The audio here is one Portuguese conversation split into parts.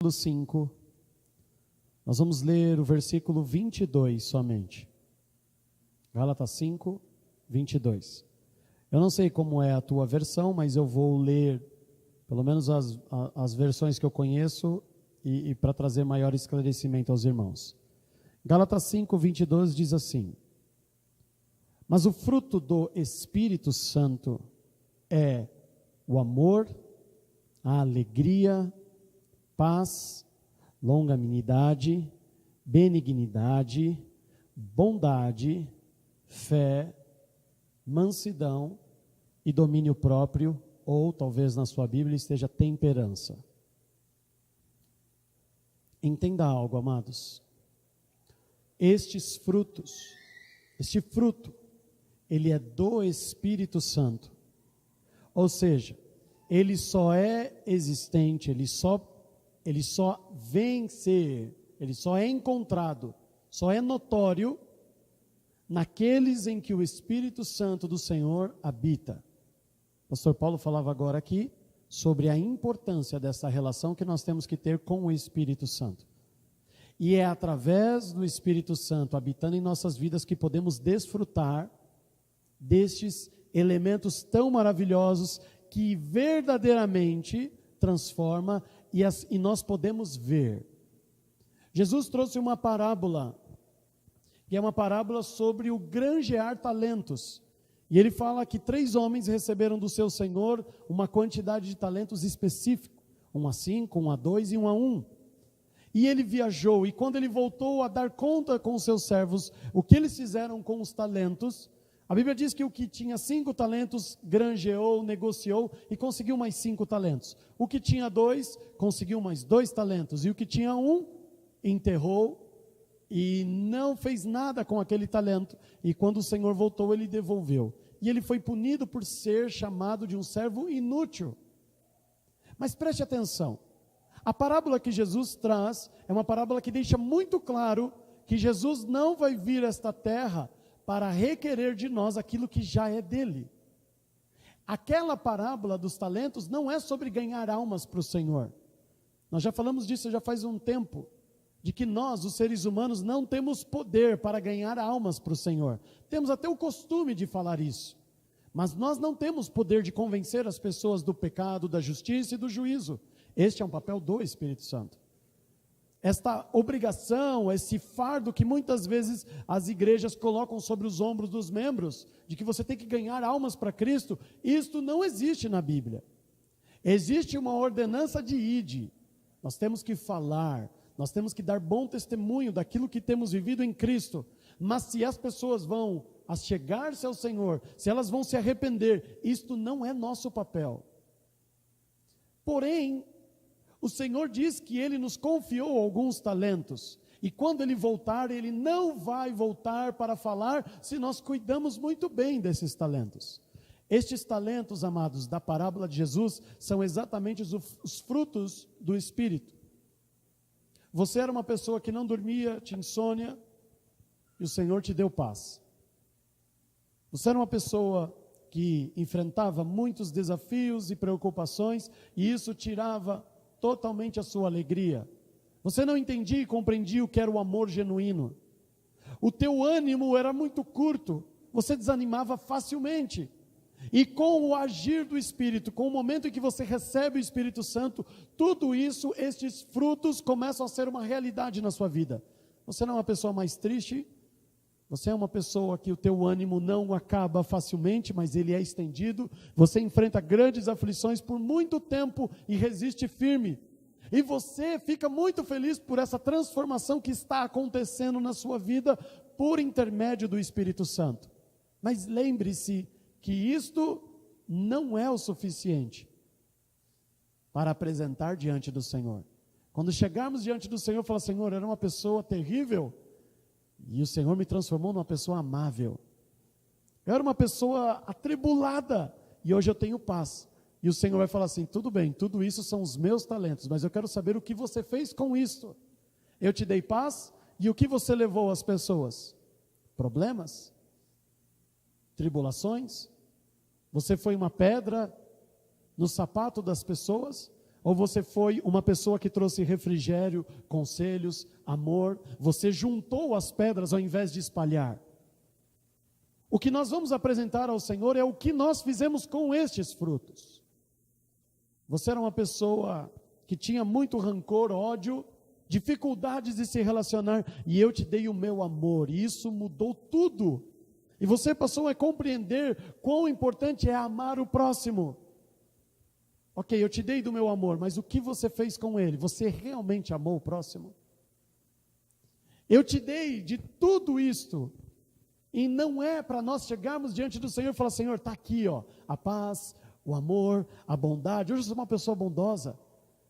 5, nós vamos ler o versículo 22 somente. Gálatas 5, 22. Eu não sei como é a tua versão, mas eu vou ler pelo menos as versões que eu conheço e para trazer maior esclarecimento aos irmãos. Gálatas 5, 22 diz assim: mas o fruto do Espírito Santo é o amor, a alegria, paz, longanimidade, benignidade, bondade, fé, mansidão e domínio próprio, ou talvez na sua Bíblia esteja temperança. Entenda algo, amados. Este fruto, ele é do Espírito Santo. Ou seja, ele só é existente, ele só vem ser, ele só é encontrado, só é notório naqueles em que o Espírito Santo do Senhor habita. O pastor Paulo falava agora aqui sobre a importância dessa relação que nós temos que ter com o Espírito Santo. E é através do Espírito Santo habitando em nossas vidas que podemos desfrutar destes elementos tão maravilhosos que verdadeiramente transforma e nós podemos ver. Jesus trouxe uma parábola, que é uma parábola sobre o granjear talentos. E ele fala que 3 homens receberam do seu Senhor uma quantidade de talentos específico, 1 a 5, 1 a 2 e 1 a 1. E ele viajou, e quando ele voltou a dar conta com os seus servos, o que eles fizeram com os talentos, a Bíblia diz que o que tinha 5 talentos, granjeou, negociou e conseguiu mais 5 talentos. O que tinha 2, conseguiu mais 2 talentos. E o que tinha 1, enterrou e não fez nada com aquele talento. E quando o Senhor voltou, ele devolveu. E ele foi punido por ser chamado de um servo inútil. Mas preste atenção. A parábola que Jesus traz é uma parábola que deixa muito claro que Jesus não vai vir a esta terra para requerer de nós aquilo que já é dele. Aquela parábola dos talentos não é sobre ganhar almas para o Senhor. Nós já falamos disso já faz um tempo, de que nós, os seres humanos, não temos poder para ganhar almas para o Senhor. Temos até o costume de falar isso, mas nós não temos poder de convencer as pessoas do pecado, da justiça e do juízo. Este é um papel do Espírito Santo. Esta obrigação, esse fardo que muitas vezes as igrejas colocam sobre os ombros dos membros, de que você tem que ganhar almas para Cristo, isto não existe na Bíblia. Existe uma ordenança de ide. Nós temos que falar, nós temos que dar bom testemunho daquilo que temos vivido em Cristo. Mas se as pessoas vão chegar-se ao Senhor, se elas vão se arrepender, isto não é nosso papel. Porém, o Senhor diz que Ele nos confiou alguns talentos, e quando Ele voltar, Ele não vai voltar para falar se nós cuidamos muito bem desses talentos. Estes talentos, amados, da parábola de Jesus, são exatamente os frutos do Espírito. Você era uma pessoa que não dormia, tinha insônia, e o Senhor te deu paz. Você era uma pessoa que enfrentava muitos desafios e preocupações, e isso tirava totalmente a sua alegria. Você não entendia e compreendia o que era o amor genuíno. O teu ânimo era muito curto, você desanimava facilmente. E com o agir do Espírito, com o momento em que você recebe o Espírito Santo, tudo isso, estes frutos começam a ser uma realidade na sua vida. Você não é uma pessoa mais triste, você é uma pessoa que o teu ânimo não acaba facilmente, mas ele é estendido. Você enfrenta grandes aflições por muito tempo e resiste firme. E você fica muito feliz por essa transformação que está acontecendo na sua vida por intermédio do Espírito Santo. Mas lembre-se que isto não é o suficiente para apresentar diante do Senhor. Quando chegarmos diante do Senhor, falar: Senhor, eu era uma pessoa terrível, e o Senhor me transformou numa pessoa amável. Eu era uma pessoa atribulada, e hoje eu tenho paz. E o Senhor vai falar assim: tudo bem, tudo isso são os meus talentos, mas eu quero saber o que você fez com isso. Eu te dei paz, e o que você levou às pessoas? Problemas? Tribulações? Você foi uma pedra no sapato das pessoas? Ou você foi uma pessoa que trouxe refrigério, conselhos, amor? Você juntou as pedras ao invés de espalhar? O que nós vamos apresentar ao Senhor é o que nós fizemos com estes frutos. Você era uma pessoa que tinha muito rancor, ódio, dificuldades de se relacionar, e eu te dei o meu amor, e isso mudou tudo. E você passou a compreender quão importante é amar o próximo. Ok, eu te dei do meu amor, mas o que você fez com ele? Você realmente amou o próximo? Eu te dei de tudo isto, e não é para nós chegarmos diante do Senhor e falar: Senhor, está aqui, ó, a paz, o amor, a bondade. Hoje eu sou uma pessoa bondosa,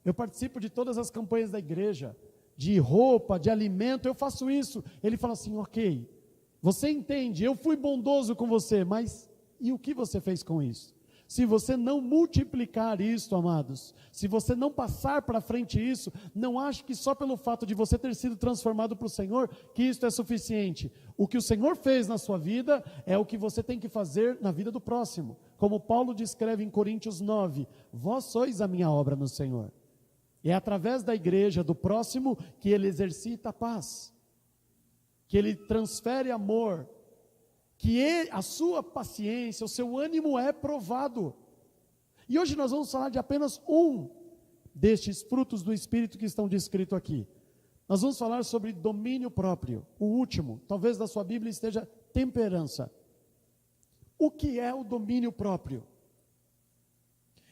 eu participo de todas as campanhas da igreja, de roupa, de alimento, eu faço isso. Ele fala assim: ok, você entende, eu fui bondoso com você, mas e o que você fez com isso? Se você não multiplicar isso, amados, se você não passar para frente isso, não ache que só pelo fato de você ter sido transformado para o Senhor, que isso é suficiente. O que o Senhor fez na sua vida, é o que você tem que fazer na vida do próximo. Como Paulo descreve em Coríntios 9, vós sois a minha obra no Senhor. É através da igreja, do próximo, que ele exercita a paz, que ele transfere amor, que a sua paciência, o seu ânimo é provado. E hoje nós vamos falar de apenas um destes frutos do Espírito que estão descritos aqui. Nós vamos falar sobre domínio próprio. O último, talvez da sua Bíblia esteja temperança. O que é o domínio próprio?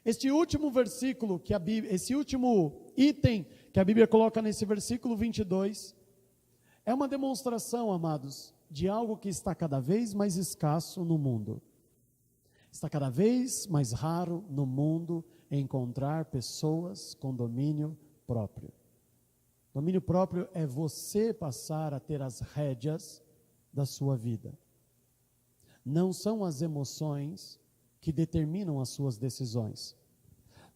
Este último versículo, esse último item que a Bíblia coloca nesse versículo 22, é uma demonstração, amados, de algo que está cada vez mais escasso no mundo. Está cada vez mais raro no mundo encontrar pessoas com domínio próprio. Domínio próprio é você passar a ter as rédeas da sua vida. Não são as emoções que determinam as suas decisões.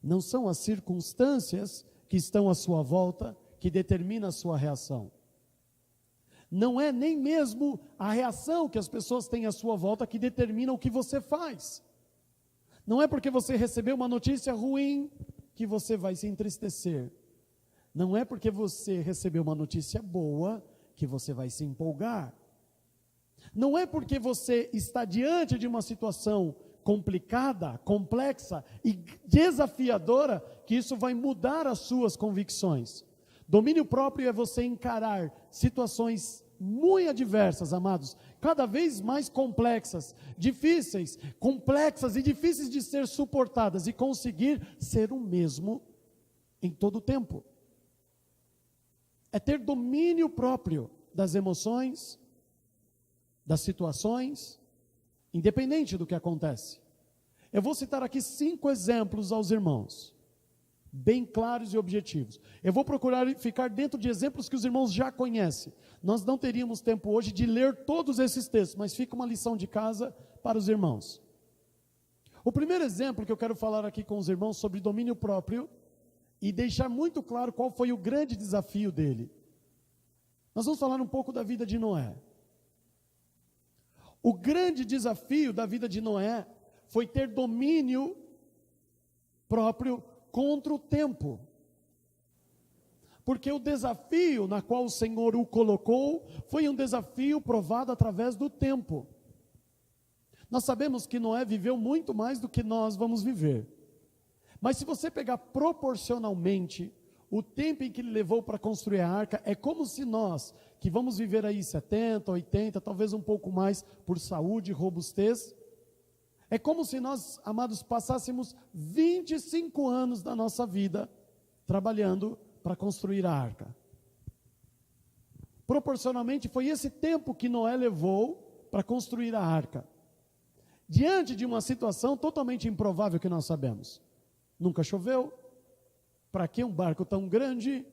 Não são as circunstâncias que estão à sua volta que determinam a sua reação. Não é nem mesmo a reação que as pessoas têm à sua volta que determina o que você faz. Não é porque você recebeu uma notícia ruim que você vai se entristecer. Não é porque você recebeu uma notícia boa que você vai se empolgar. Não é porque você está diante de uma situação complicada, complexa e desafiadora que isso vai mudar as suas convicções. Domínio próprio é você encarar situações muito adversas, amados, cada vez mais complexas, difíceis, complexas e difíceis de ser suportadas, e conseguir ser o mesmo em todo o tempo. É ter domínio próprio das emoções, das situações, independente do que acontece. Eu vou citar aqui 5 exemplos aos irmãos, bem claros e objetivos. Eu vou procurar ficar dentro de exemplos que os irmãos já conhecem. Nós não teríamos tempo hoje de ler todos esses textos, mas fica uma lição de casa para os irmãos. O primeiro exemplo que eu quero falar aqui com os irmãos sobre domínio próprio, e deixar muito claro qual foi o grande desafio dele. Nós vamos falar um pouco da vida de Noé. O grande desafio da vida de Noé foi ter domínio próprio contra o tempo. Porque o desafio na qual o Senhor o colocou foi um desafio provado através do tempo. Nós sabemos que Noé viveu muito mais do que nós vamos viver. Mas se você pegar proporcionalmente o tempo em que ele levou para construir a arca, é como se nós, que vamos viver aí 70, 80, talvez um pouco mais por saúde e robustez, é como se nós, amados, passássemos 25 anos da nossa vida trabalhando para construir a arca. Proporcionalmente foi esse tempo que Noé levou para construir a arca. Diante de uma situação totalmente improvável que nós sabemos. Nunca choveu. Para que um barco tão grande,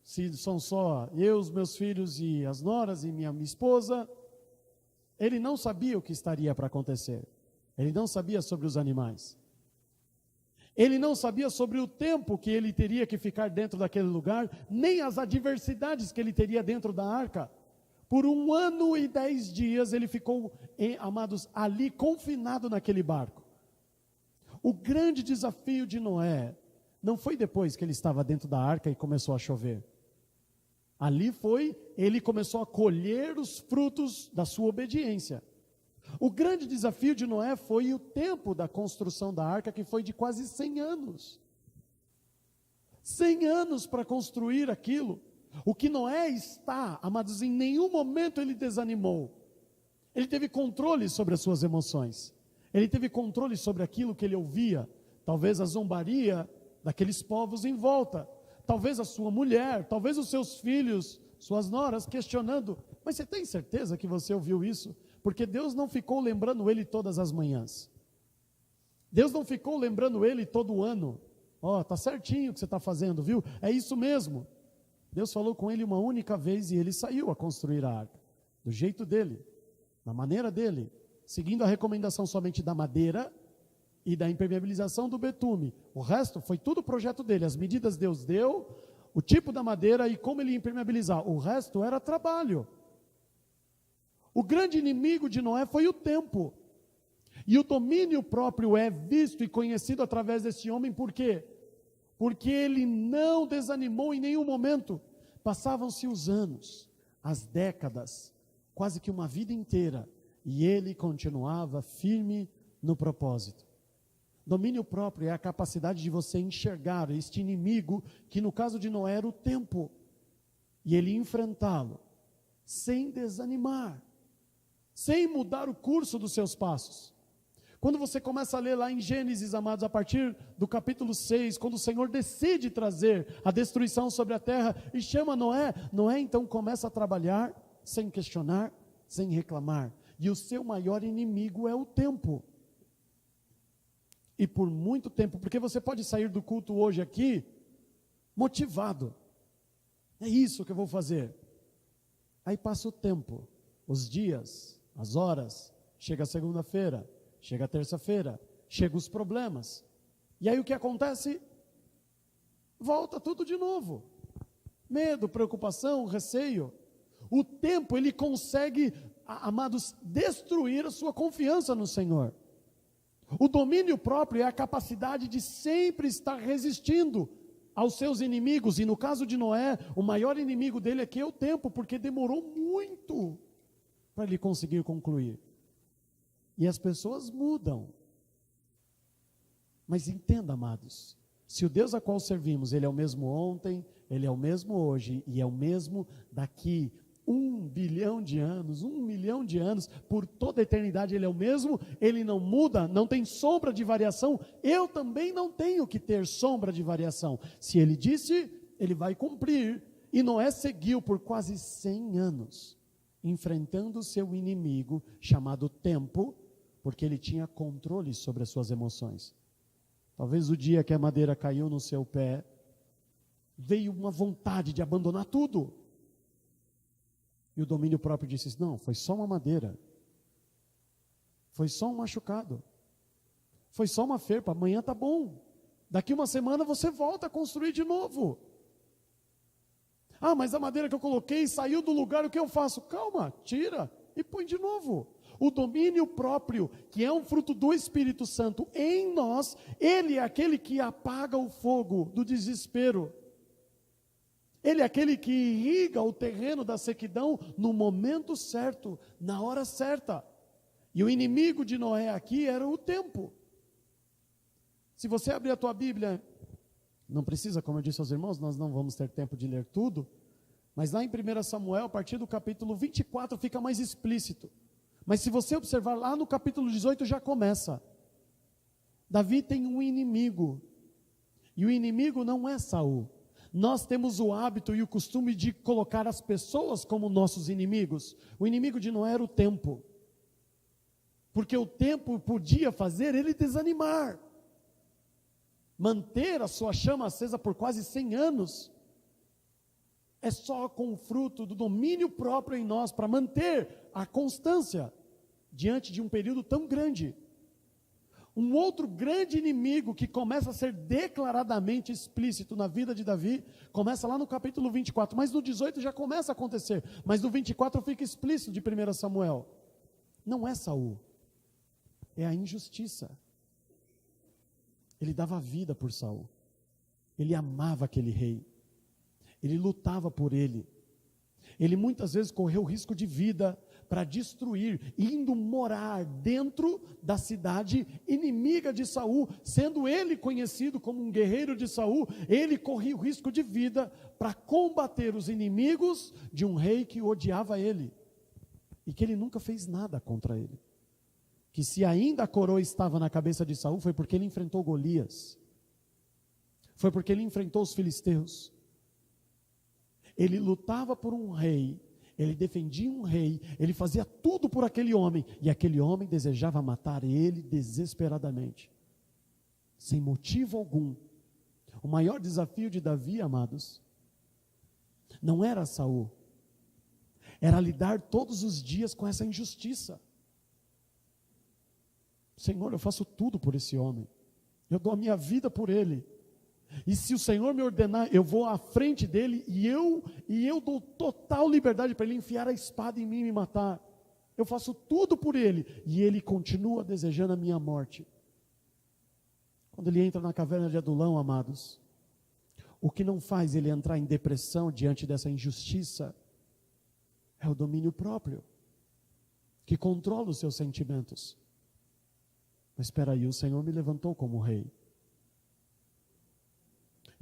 se são só eu, os meus filhos e as noras e minha esposa? Ele não sabia o que estaria para acontecer. Ele não sabia sobre os animais. Ele não sabia sobre o tempo que ele teria que ficar dentro daquele lugar, nem as adversidades que ele teria dentro da arca. Por 1 ano e 10 dias ele ficou, amados, ali confinado naquele barco. O grande desafio de Noé não foi depois que ele estava dentro da arca e começou a chover. Ali ele começou a colher os frutos da sua obediência. O grande desafio de Noé foi o tempo da construção da arca, que foi de quase 100 anos. 100 anos para construir aquilo. O que Noé está, amados, em nenhum momento ele desanimou. Ele teve controle sobre as suas emoções. Ele teve controle sobre aquilo que ele ouvia. Talvez a zombaria daqueles povos em volta. Talvez a sua mulher, talvez os seus filhos, suas noras, questionando: mas você tem certeza que você ouviu isso? Porque Deus não ficou lembrando ele todas as manhãs. Deus não ficou lembrando ele todo ano. Tá certinho o que você está fazendo, viu? É isso mesmo. Deus falou com ele uma única vez e ele saiu a construir a arca. Do jeito dele, na maneira dele, seguindo a recomendação somente da madeira e da impermeabilização do betume. O resto foi tudo projeto dele. As medidas Deus deu, o tipo da madeira e como ele ia impermeabilizar. O resto era trabalho. O grande inimigo de Noé foi o tempo. E o domínio próprio é visto e conhecido através desse homem, por quê? Porque ele não desanimou em nenhum momento. Passavam-se os anos, as décadas, quase que uma vida inteira, e ele continuava firme no propósito. Domínio próprio é a capacidade de você enxergar este inimigo, que no caso de Noé era o tempo, e ele enfrentá-lo, sem desanimar, sem mudar o curso dos seus passos. Quando você começa a ler lá em Gênesis, amados, a partir do capítulo 6, quando o Senhor decide trazer a destruição sobre a terra e chama Noé, Noé então começa a trabalhar sem questionar, sem reclamar. E o seu maior inimigo é o tempo. E por muito tempo, porque você pode sair do culto hoje aqui motivado. É isso que eu vou fazer. Aí passa o tempo, os dias, as horas, chega a segunda-feira, chega a terça-feira, chegam os problemas. E aí o que acontece? Volta tudo de novo. Medo, preocupação, receio. O tempo, ele consegue, amados, destruir a sua confiança no Senhor. O domínio próprio é a capacidade de sempre estar resistindo aos seus inimigos. E no caso de Noé, o maior inimigo dele aqui é o tempo, porque demorou muito para ele conseguir concluir. E as pessoas mudam. Mas entenda, amados, se o Deus a qual servimos, Ele é o mesmo ontem, Ele é o mesmo hoje, e é o mesmo daqui 1 bilhão de anos, 1 milhão de anos, por toda a eternidade Ele é o mesmo, Ele não muda, não tem sombra de variação, eu também não tenho que ter sombra de variação. Se Ele disse, Ele vai cumprir. E Noé seguiu por quase 100 anos, enfrentando o seu inimigo, chamado tempo, porque ele tinha controle sobre as suas emoções. Talvez o dia que a madeira caiu no seu pé, veio uma vontade de abandonar tudo. E o domínio próprio disse: não, foi só uma madeira. Foi só um machucado. Foi só uma ferpa, amanhã está bom. Daqui uma semana você volta a construir de novo. Ah, mas a madeira que eu coloquei saiu do lugar, o que eu faço? Calma, tira e põe de novo. O domínio próprio, que é um fruto do Espírito Santo em nós, ele é aquele que apaga o fogo do desespero. Ele é aquele que irriga o terreno da sequidão no momento certo, na hora certa. E o inimigo de Noé aqui era o tempo. Se você abrir a tua Bíblia, não precisa, como eu disse aos irmãos, nós não vamos ter tempo de ler tudo, mas lá em 1 Samuel, a partir do capítulo 24, fica mais explícito. Mas se você observar lá no capítulo 18 já começa. Davi tem um inimigo. E o inimigo não é Saul. Nós temos o hábito e o costume de colocar as pessoas como nossos inimigos. O inimigo de Noé era o tempo. Porque o tempo podia fazer ele desanimar. Manter a sua chama acesa por quase 100 anos. É só com o fruto do domínio próprio em nós para manter a constância diante de um período tão grande. Um outro grande inimigo que começa a ser declaradamente explícito na vida de Davi, começa lá no capítulo 24, mas no 18 já começa a acontecer, mas no 24 fica explícito de 1 Samuel. Não é Saul, é a injustiça. Ele dava vida por Saul. ele amava aquele rei, ele lutava por ele, ele muitas vezes correu risco de vida para destruir, indo morar dentro da cidade inimiga de Saul, sendo ele conhecido como um guerreiro de Saul, ele corria o risco de vida para combater os inimigos de um rei que odiava ele, e que ele nunca fez nada contra ele, que se ainda a coroa estava na cabeça de Saul, foi porque ele enfrentou Golias, foi porque ele enfrentou os filisteus, ele lutava por um rei, ele defendia um rei, ele fazia tudo por aquele homem, e aquele homem desejava matar ele desesperadamente, sem motivo algum. O maior desafio de Davi, amados, não era Saul, era lidar todos os dias com essa injustiça. Senhor, eu faço tudo por esse homem, eu dou a minha vida por ele, e se o Senhor me ordenar, eu vou à frente dele, e eu dou total liberdade para ele enfiar a espada em mim e me matar. Eu faço tudo por ele, e ele continua desejando a minha morte. Quando ele entra na caverna de Adulão, amados, o que não faz ele entrar em depressão diante dessa injustiça, é o domínio próprio, que controla os seus sentimentos. Mas espera aí, o Senhor me levantou como rei.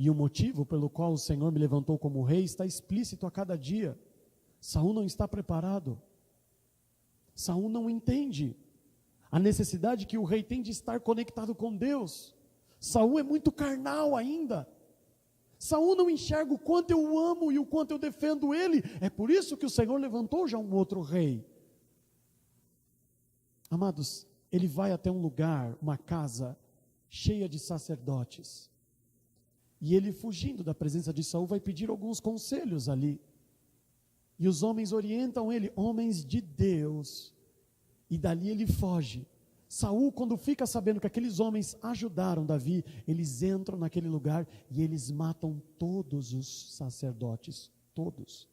E o motivo pelo qual o Senhor me levantou como rei está explícito a cada dia. Saul não está preparado. Saul não entende a necessidade que o rei tem de estar conectado com Deus. Saul é muito carnal ainda. Saul não enxerga o quanto eu amo e o quanto eu defendo ele. É por isso que o Senhor levantou já um outro rei. Amados, ele vai até um lugar, uma casa cheia de sacerdotes. E ele, fugindo da presença de Saul, vai pedir alguns conselhos ali. E os homens orientam ele, homens de Deus. E dali ele foge. Saul, quando fica sabendo que aqueles homens ajudaram Davi, eles entram naquele lugar e eles matam todos os sacerdotes. Todos.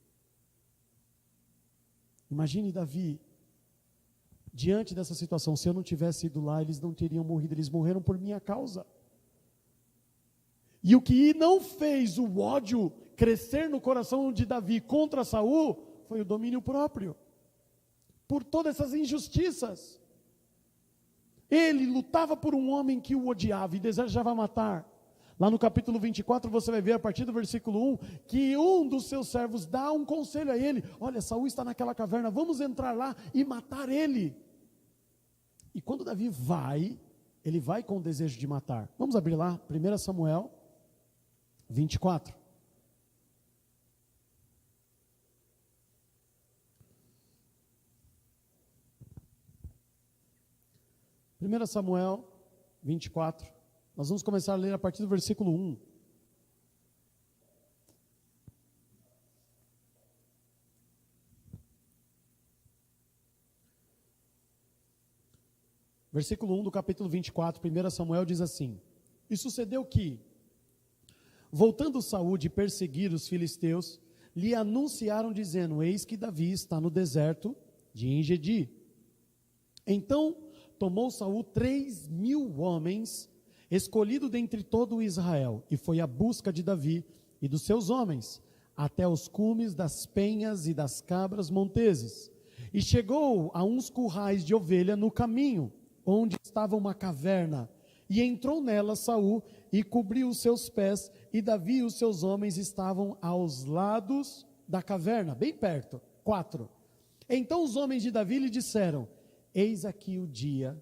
Imagine Davi, diante dessa situação, se eu não tivesse ido lá, eles não teriam morrido, eles morreram por minha causa. E o que não fez o ódio crescer no coração de Davi contra Saul, foi o domínio próprio. Por todas essas injustiças. Ele lutava por um homem que o odiava e desejava matar. Lá no capítulo 24 você vai ver a partir do versículo 1, que um dos seus servos dá um conselho a ele. Olha, Saul está naquela caverna, vamos entrar lá e matar ele. E quando Davi vai, ele vai com o desejo de matar. Vamos abrir lá, 1 Samuel 24. Primeira Samuel 24. Nós vamos começar a ler a partir do versículo 1. Versículo 1 do capítulo 24, 1 Samuel diz assim: E sucedeu que, voltando Saul de perseguir os filisteus, lhe anunciaram dizendo: Eis que Davi está no deserto de En-Gedi. Então tomou Saul 3.000 homens, escolhido dentre todo o Israel, e foi à busca de Davi e dos seus homens, até os cumes das penhas e das cabras monteses. E chegou a uns currais de ovelha no caminho, onde estava uma caverna, e entrou nela Saul e cobriu os seus pés, e Davi e os seus homens estavam aos lados da caverna, bem perto. 4. Então os homens de Davi lhe disseram: Eis aqui o dia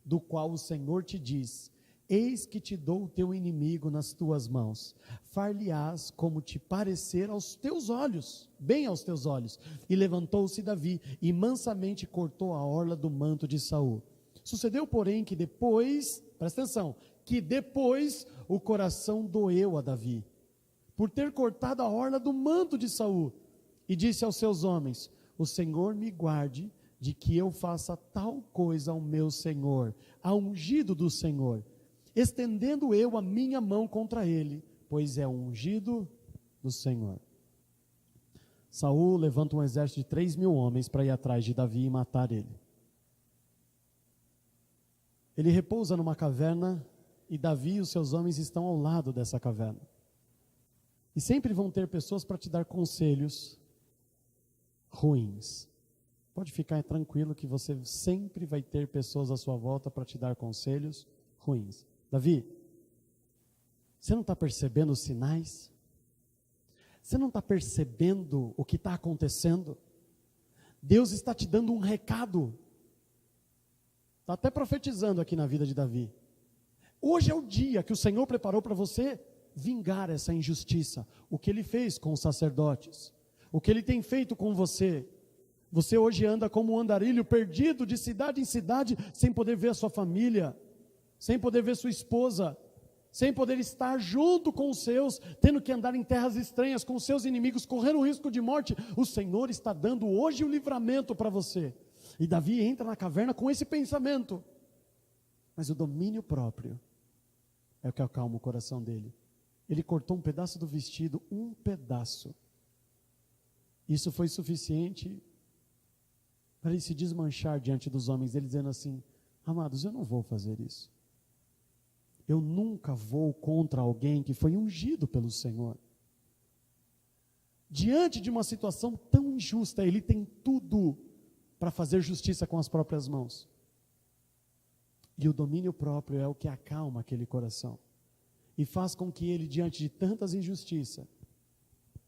do qual o Senhor te diz: Eis que te dou o teu inimigo nas tuas mãos, far-lhe-ás como te parecer aos teus olhos, bem aos teus olhos. E levantou-se Davi e mansamente cortou a orla do manto de Saul. Sucedeu, porém, que depois, presta atenção, que depois o coração doeu a Davi, por ter cortado a orla do manto de Saul, e disse aos seus homens: O Senhor me guarde de que eu faça tal coisa ao meu Senhor, ao ungido do Senhor, estendendo eu a minha mão contra ele, pois é o ungido do Senhor. Saul levanta um exército de 3.000 homens para ir atrás de Davi e matar ele. Ele repousa numa caverna e Davi e os seus homens estão ao lado dessa caverna. E sempre vão ter pessoas para te dar conselhos ruins. Pode ficar tranquilo que você sempre vai ter pessoas à sua volta para te dar conselhos ruins. Davi, você não está percebendo os sinais? Você não está percebendo o que está acontecendo? Deus está te dando um recado. Está até profetizando aqui na vida de Davi. Hoje é o dia que o Senhor preparou para você vingar essa injustiça. O que Ele fez com os sacerdotes. O que Ele tem feito com você. Você hoje anda como um andarilho perdido de cidade em cidade, sem poder ver a sua família, sem poder ver sua esposa, sem poder estar junto com os seus, tendo que andar em terras estranhas com os seus inimigos, correndo o risco de morte. O Senhor está dando hoje o livramento para você. E Davi entra na caverna com esse pensamento. Mas o domínio próprio é o que acalma o coração dele. Ele cortou um pedaço do vestido, um pedaço. Isso foi suficiente para ele se desmanchar diante dos homens, ele dizendo assim: amados, eu não vou fazer isso. Eu nunca vou contra alguém que foi ungido pelo Senhor. Diante de uma situação tão injusta, ele tem tudo para fazer justiça com as próprias mãos. E o domínio próprio é o que acalma aquele coração. E faz com que ele, diante de tantas injustiças,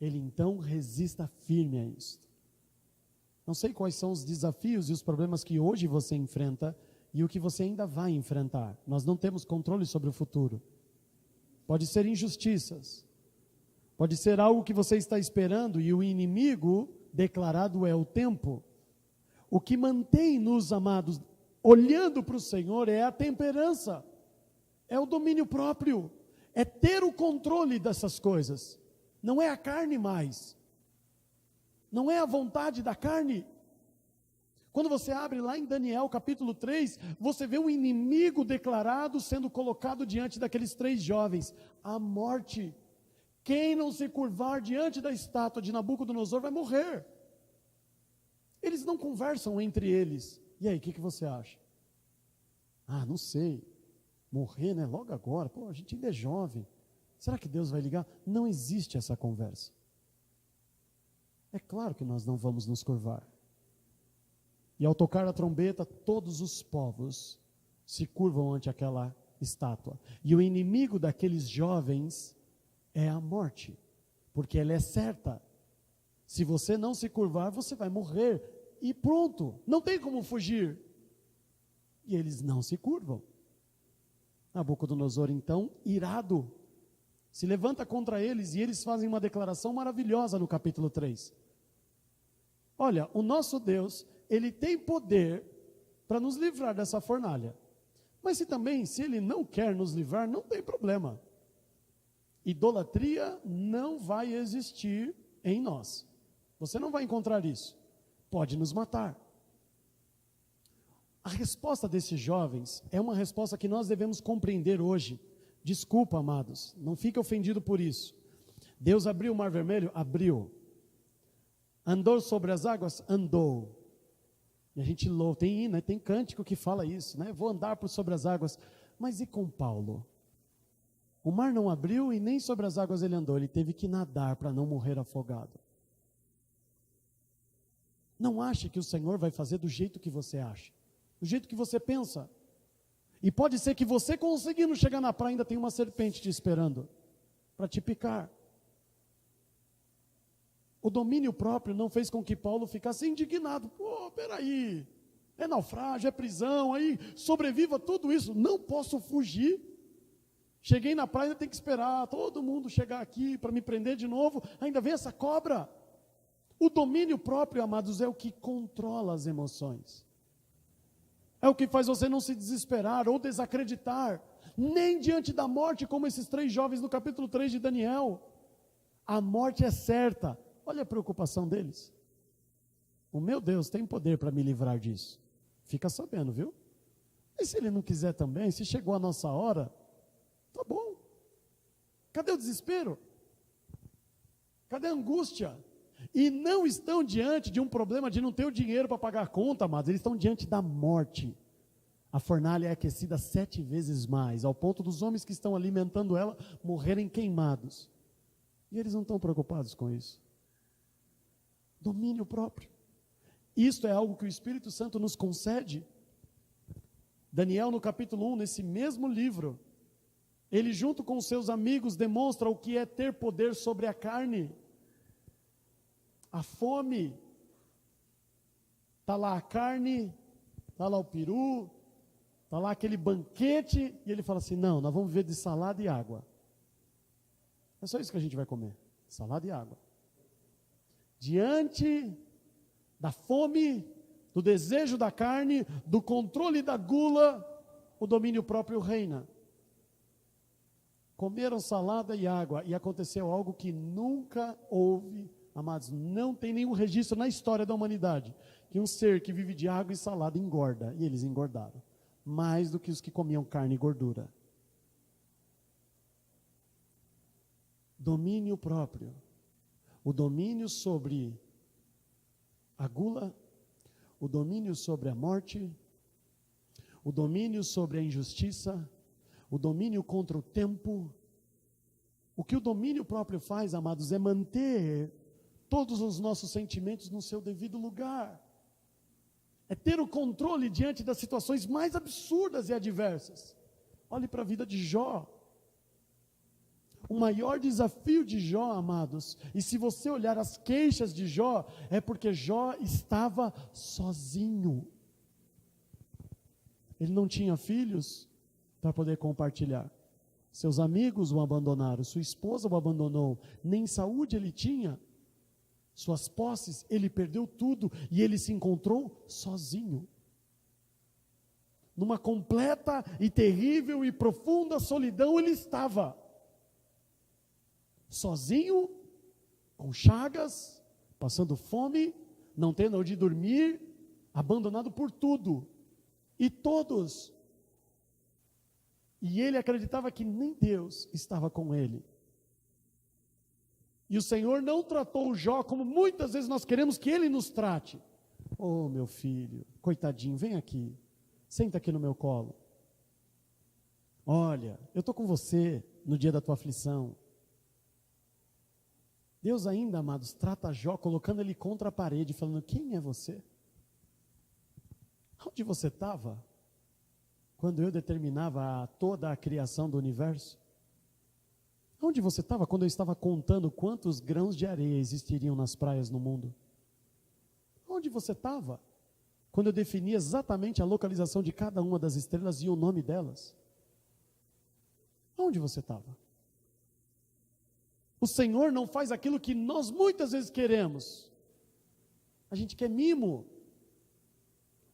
ele então resista firme a isso. Não sei quais são os desafios e os problemas que hoje você enfrenta e o que você ainda vai enfrentar. Nós não temos controle sobre o futuro. Pode ser injustiças. Pode ser algo que você está esperando e o inimigo declarado é o tempo. O que mantém-nos, amados, olhando para o Senhor é a temperança. É o domínio próprio. É ter o controle dessas coisas. Não é a carne mais. Não é a vontade da carne. Quando você abre lá em Daniel capítulo 3, você vê um inimigo declarado sendo colocado diante daqueles 3 jovens. A morte. Quem não se curvar diante da estátua de Nabucodonosor vai morrer. Eles não conversam entre eles. E aí, o que você acha? Ah, não sei. Morrer, né? Logo agora. Pô, a gente ainda é jovem. Será que Deus vai ligar? Não existe essa conversa. É claro que nós não vamos nos curvar. E ao tocar a trombeta, todos os povos se curvam ante aquela estátua. E o inimigo daqueles jovens é a morte, porque ela é certa. Se você não se curvar, você vai morrer. E pronto, não tem como fugir. E eles não se curvam. Nabucodonosor, então, irado, se levanta contra eles e eles fazem uma declaração maravilhosa no capítulo 3. Olha, o nosso Deus, Ele tem poder para nos livrar dessa fornalha. Mas se Ele não quer nos livrar, não tem problema. Idolatria não vai existir em nós. Você não vai encontrar isso. Pode nos matar. A resposta desses jovens é uma resposta que nós devemos compreender hoje. Desculpa, amados, não fique ofendido por isso. Deus abriu o Mar Vermelho? Abriu. Andou sobre as águas? Andou. E a gente louva, tem cântico que fala isso, né? Vou andar por sobre as águas. Mas e com Paulo? O mar não abriu e nem sobre as águas ele andou. Ele teve que nadar para não morrer afogado. Não ache que o Senhor vai fazer do jeito que você acha. Do jeito que você pensa. E pode ser que você, conseguindo chegar na praia, ainda tem uma serpente te esperando para te picar. O domínio próprio não fez com que Paulo ficasse indignado. Pô, peraí, é naufrágio, é prisão, aí sobreviva tudo isso. Não posso fugir. Cheguei na praia, ainda tem que esperar todo mundo chegar aqui para me prender de novo. Ainda vem essa cobra. O domínio próprio, amados, é o que controla as emoções. É o que faz você não se desesperar ou desacreditar, nem diante da morte, como esses 3 jovens no capítulo 3 de Daniel. A morte é certa. Olha a preocupação deles. O meu Deus tem poder para me livrar disso. Fica sabendo, viu? E se Ele não quiser também, se chegou a nossa hora, tá bom. Cadê o desespero? Cadê a angústia? E não estão diante de um problema de não ter o dinheiro para pagar a conta, amados. Eles estão diante da morte. A fornalha é aquecida 7 vezes mais, ao ponto dos homens que estão alimentando ela morrerem queimados. E eles não estão preocupados com isso. Domínio próprio. Isto é algo que o Espírito Santo nos concede. Daniel, no capítulo 1, nesse mesmo livro, ele junto com os seus amigos demonstra o que é ter poder sobre a carne. A fome. Está lá a carne, está lá o peru, está lá aquele banquete, e ele fala assim, não, nós vamos viver de salada e água. É só isso que a gente vai comer, salada e água. Diante da fome, do desejo da carne, do controle da gula, o domínio próprio reina. Comeram salada e água, e aconteceu algo que nunca houve, amados, não tem nenhum registro na história da humanidade, que um ser que vive de água e salada engorda, e eles engordaram, mais do que os que comiam carne e gordura. Domínio próprio, o domínio sobre a gula, o domínio sobre a morte, o domínio sobre a injustiça, o domínio contra o tempo. O que o domínio próprio faz, amados, é manter todos os nossos sentimentos no seu devido lugar. É ter o controle diante das situações mais absurdas e adversas. Olhe para a vida de Jó. O maior desafio de Jó, amados, e se você olhar as queixas de Jó, é porque Jó estava sozinho. Ele não tinha filhos para poder compartilhar. Seus amigos o abandonaram, sua esposa o abandonou, nem saúde ele tinha. Suas posses, ele perdeu tudo e ele se encontrou sozinho. Numa completa e terrível e profunda solidão ele estava. Sozinho, com chagas, passando fome, não tendo onde dormir, abandonado por tudo. E todos. E ele acreditava que nem Deus estava com ele. E o Senhor não tratou o Jó como muitas vezes nós queremos que ele nos trate. Oh, meu filho, coitadinho, vem aqui. Senta aqui no meu colo. Olha, eu estou com você no dia da tua aflição. Deus ainda, amados, trata Jó colocando ele contra a parede, falando, quem é você? Onde você estava quando eu determinava toda a criação do universo? Onde você estava quando eu estava contando quantos grãos de areia existiriam nas praias no mundo? Onde você estava quando eu definia exatamente a localização de cada uma das estrelas e o nome delas? Onde você estava? O Senhor não faz aquilo que nós muitas vezes queremos. A gente quer mimo.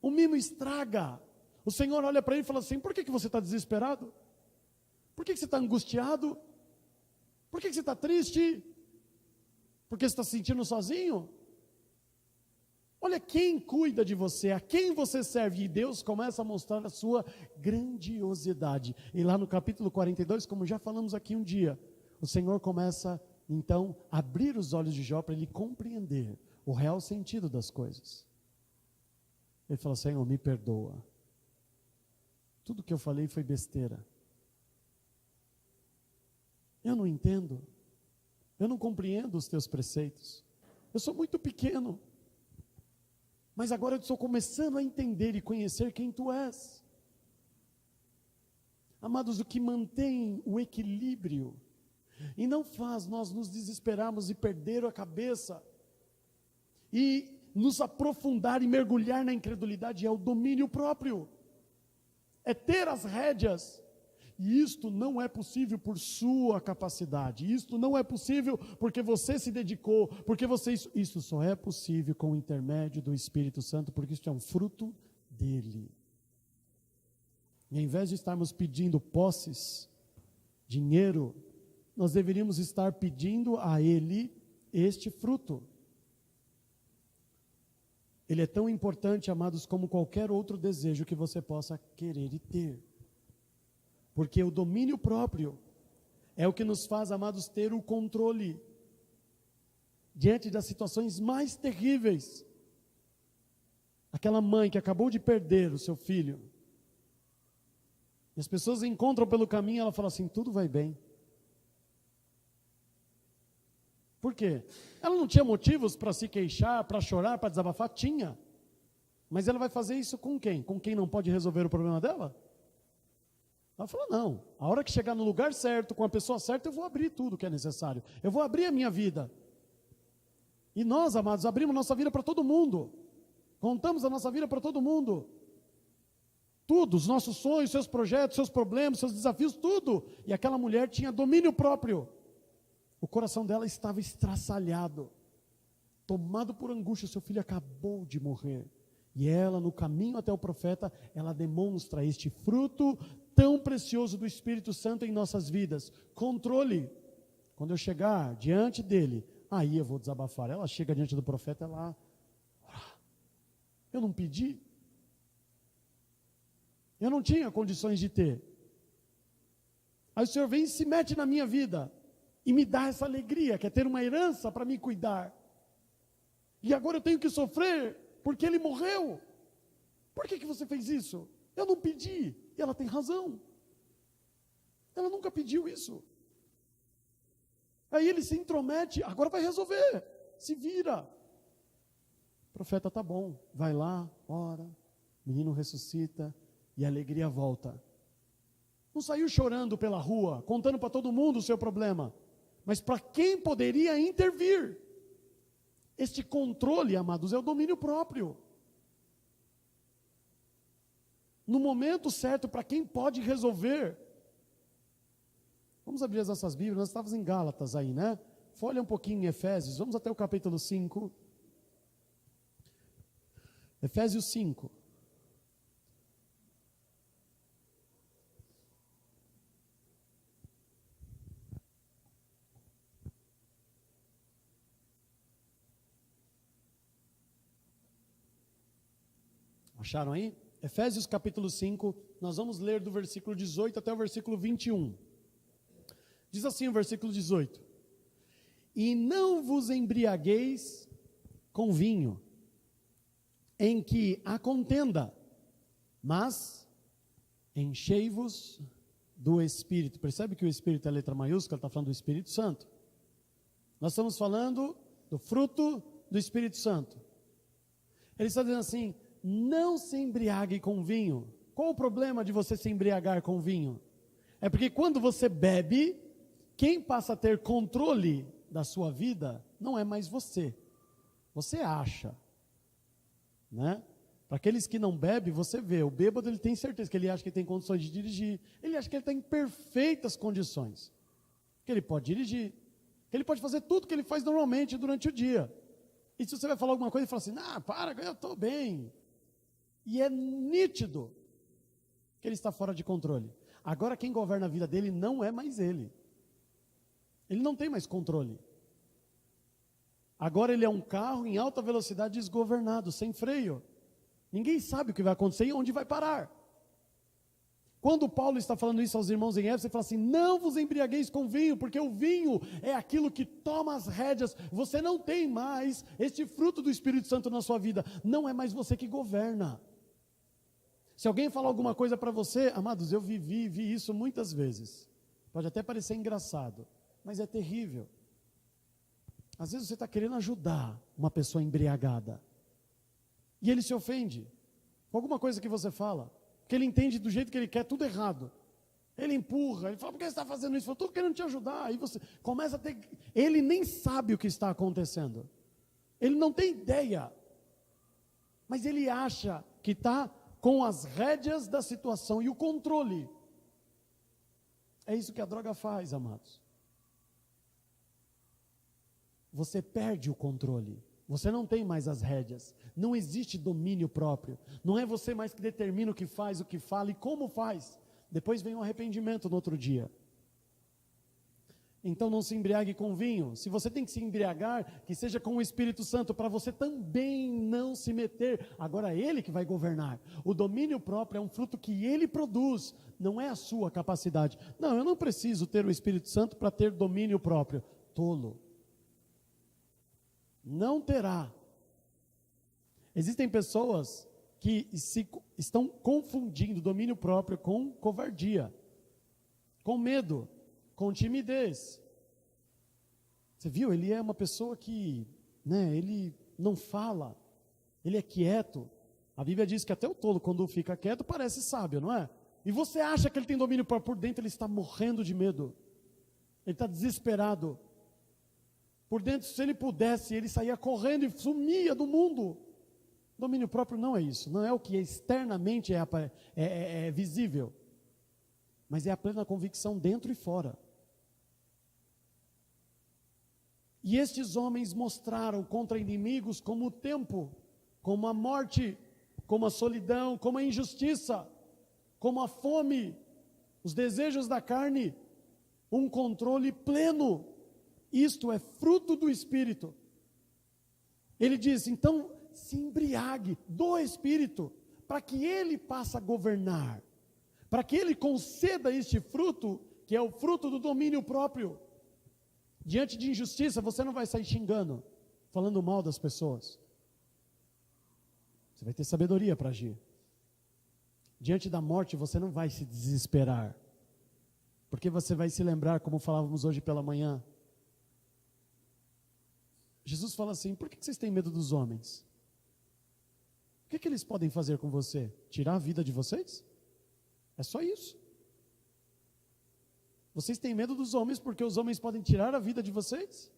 O mimo estraga. O Senhor olha para ele e fala assim, por que você está desesperado? Por que você está angustiado? Por que você está triste? Porque você está se sentindo sozinho? Olha quem cuida de você, a quem você serve. E Deus começa a mostrar a sua grandiosidade. E lá no capítulo 42, como já falamos aqui um dia, o Senhor começa, então, a abrir os olhos de Jó para ele compreender o real sentido das coisas. Ele fala, Senhor, me perdoa. Tudo que eu falei foi besteira. Eu não entendo. Eu não compreendo os teus preceitos. Eu sou muito pequeno. Mas agora eu estou começando a entender e conhecer quem tu és. Amados, o que mantém o equilíbrio e não faz nós nos desesperarmos e perder a cabeça e nos aprofundar e mergulhar na incredulidade é o domínio próprio. É ter as rédeas. E isto não é possível por sua capacidade. Isto não é possível porque você se dedicou, porque você... Isso só é possível com o intermédio do Espírito Santo, porque isso é um fruto dele. E ao invés de estarmos pedindo posses, dinheiro, nós deveríamos estar pedindo a ele este fruto. Ele é tão importante, amados, como qualquer outro desejo que você possa querer e ter. Porque o domínio próprio é o que nos faz, amados, ter o controle diante das situações mais terríveis. Aquela mãe que acabou de perder o seu filho. E as pessoas encontram pelo caminho, ela fala assim, tudo vai bem. Por quê? Ela não tinha motivos para se queixar, para chorar, para desabafar? Tinha. Mas ela vai fazer isso com quem? Com quem não pode resolver o problema dela? Ela falou, não, a hora que chegar no lugar certo, com a pessoa certa, eu vou abrir tudo que é necessário. Eu vou abrir a minha vida. E nós, amados, abrimos nossa vida para todo mundo. Contamos a nossa vida para todo mundo. Tudo, os nossos sonhos, seus projetos, seus problemas, seus desafios, tudo. E aquela mulher tinha domínio próprio. O coração dela estava estraçalhado, tomado por angústia. Seu filho acabou de morrer. E ela, no caminho até o profeta, ela demonstra este fruto tão precioso do Espírito Santo em nossas vidas. Controle. Quando eu chegar diante dele, aí eu vou desabafar. Ela chega diante do profeta, ela... Eu não pedi. Eu não tinha condições de ter. Aí o Senhor vem e se mete na minha vida. E me dá essa alegria, que é ter uma herança para me cuidar. E agora eu tenho que sofrer, porque ele morreu. Por que você fez isso? Eu não pedi. E ela tem razão. Ela nunca pediu isso. Aí ele se intromete, agora vai resolver. Se vira. O profeta, tá bom, vai lá, ora, o menino ressuscita e a alegria volta. Não saiu chorando pela rua, contando para todo mundo o seu problema. Mas para quem poderia intervir? Este controle, amados, é o domínio próprio. No momento certo, para quem pode resolver. Vamos abrir as nossas Bíblias, nós estávamos em Gálatas aí, né? Folha um pouquinho em Efésios, vamos até o capítulo 5. Efésios 5. Acharam aí? Efésios capítulo 5, nós vamos ler do versículo 18 até o versículo 21. Diz assim o versículo 18: E não vos embriagueis com vinho, em que há contenda, mas enchei-vos do Espírito. Percebe que o Espírito é a letra maiúscula, está falando do Espírito Santo. Nós estamos falando do fruto do Espírito Santo. Ele está dizendo assim, não se embriague com vinho. Qual o problema de você se embriagar com vinho? É porque quando você bebe, quem passa a ter controle da sua vida não é mais você. Você acha, né? Para aqueles que não bebem, você vê, o bêbado ele tem certeza que ele acha que tem condições de dirigir, ele acha que ele está em perfeitas condições, que ele pode dirigir, que ele pode fazer tudo que ele faz normalmente durante o dia. E se você vai falar alguma coisa, ele fala assim, para, eu estou bem. E é nítido que ele está fora de controle. Agora quem governa a vida dele não é mais ele. Ele não tem mais controle. Agora ele é um carro em alta velocidade desgovernado, sem freio. Ninguém sabe o que vai acontecer e onde vai parar. Quando Paulo está falando isso aos irmãos em Éfeso, ele fala assim, não vos embriagueis com vinho, porque o vinho é aquilo que toma as rédeas. Você não tem mais este fruto do Espírito Santo na sua vida. Não é mais você que governa. Se alguém falar alguma coisa para você, amados, eu vi isso muitas vezes. Pode até parecer engraçado, mas é terrível. Às vezes você está querendo ajudar uma pessoa embriagada. E ele se ofende com alguma coisa que você fala. Porque ele entende do jeito que ele quer, tudo errado. Ele empurra, ele fala, por que você está fazendo isso? Eu estou querendo te ajudar. Aí você começa a ter... Ele nem sabe o que está acontecendo. Ele não tem ideia. Mas ele acha que está com as rédeas da situação e o controle. É isso que a droga faz, amados. Você perde o controle. Você não tem mais as rédeas. Não existe domínio próprio. Não é você mais que determina o que faz, o que fala e como faz. Depois vem o arrependimento no outro dia. Então não se embriague com vinho. Se você tem que se embriagar, que seja com o Espírito Santo, para você também não se meter. Agora é Ele que vai governar. O domínio próprio é um fruto que Ele produz, não é a sua capacidade. Não, eu não preciso ter o Espírito Santo para ter domínio próprio. Tolo. Não terá. Existem pessoas que estão confundindo domínio próprio com covardia, com medo, com timidez. Você viu? Ele é uma pessoa que, ele não fala, ele é quieto. A Bíblia diz que até o tolo, quando fica quieto, parece sábio, não é? E você acha que ele tem domínio próprio, por dentro ele está morrendo de medo. Ele está desesperado. Por dentro, se ele pudesse, ele saía correndo e sumia do mundo. Domínio próprio não é isso, não é o que externamente é visível, mas é a plena convicção dentro e fora. E estes homens mostraram contra inimigos como o tempo, como a morte, como a solidão, como a injustiça, como a fome, os desejos da carne, um controle pleno. Isto é fruto do Espírito. Ele diz, então, se embriague do Espírito, para que ele passe a governar, para que ele conceda este fruto, que é o fruto do domínio próprio. Diante de injustiça, você não vai sair xingando, falando mal das pessoas. Você vai ter sabedoria para agir. Diante da morte, você não vai se desesperar, porque você vai se lembrar, como falávamos hoje pela manhã. Jesus fala assim, por que vocês têm medo dos homens? O que eles podem fazer com você? Tirar a vida de vocês? É só isso. Vocês têm medo dos homens porque os homens podem tirar a vida de vocês?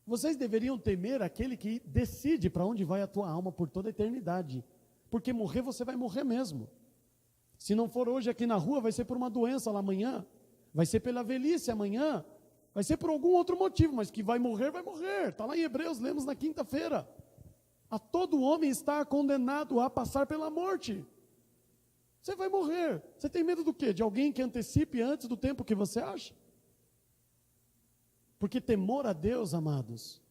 Vocês deveriam temer aquele que decide para onde vai a tua alma por toda a eternidade. Porque morrer você vai morrer mesmo. Se não for hoje aqui na rua, vai ser por uma doença lá amanhã. Vai ser pela velhice amanhã. Vai ser por algum outro motivo, mas que vai morrer, vai morrer. Está lá em Hebreus, lemos na quinta-feira. A todo homem está condenado a passar pela morte. Você vai morrer. Você tem medo do quê? De alguém que antecipe antes do tempo que você acha? Porque temor a Deus, amados,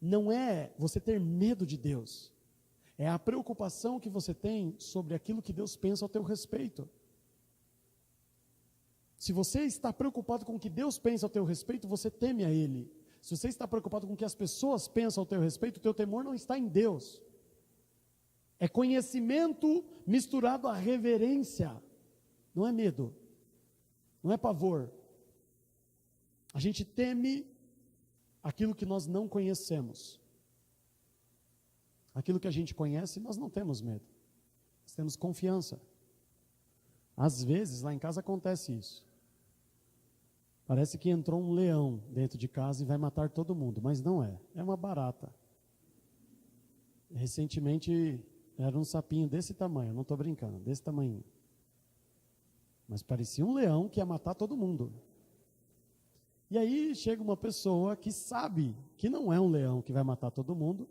não é você ter medo de Deus. É a preocupação que você tem sobre aquilo que Deus pensa ao teu respeito. Se você está preocupado com o que Deus pensa ao teu respeito, você teme a Ele. Se você está preocupado com o que as pessoas pensam ao teu respeito, o teu temor não está em Deus. É conhecimento misturado à reverência. Não é medo. Não é pavor. A gente teme aquilo que nós não conhecemos. Aquilo que a gente conhece, nós não temos medo. Nós temos confiança. Às vezes, lá em casa acontece isso. Parece que entrou um leão dentro de casa e vai matar todo mundo, mas não é. É uma barata. Recentemente, era um sapinho desse tamanho, não estou brincando, desse tamanho. Mas parecia um leão que ia matar todo mundo. E aí chega uma pessoa que sabe que não é um leão que vai matar todo mundo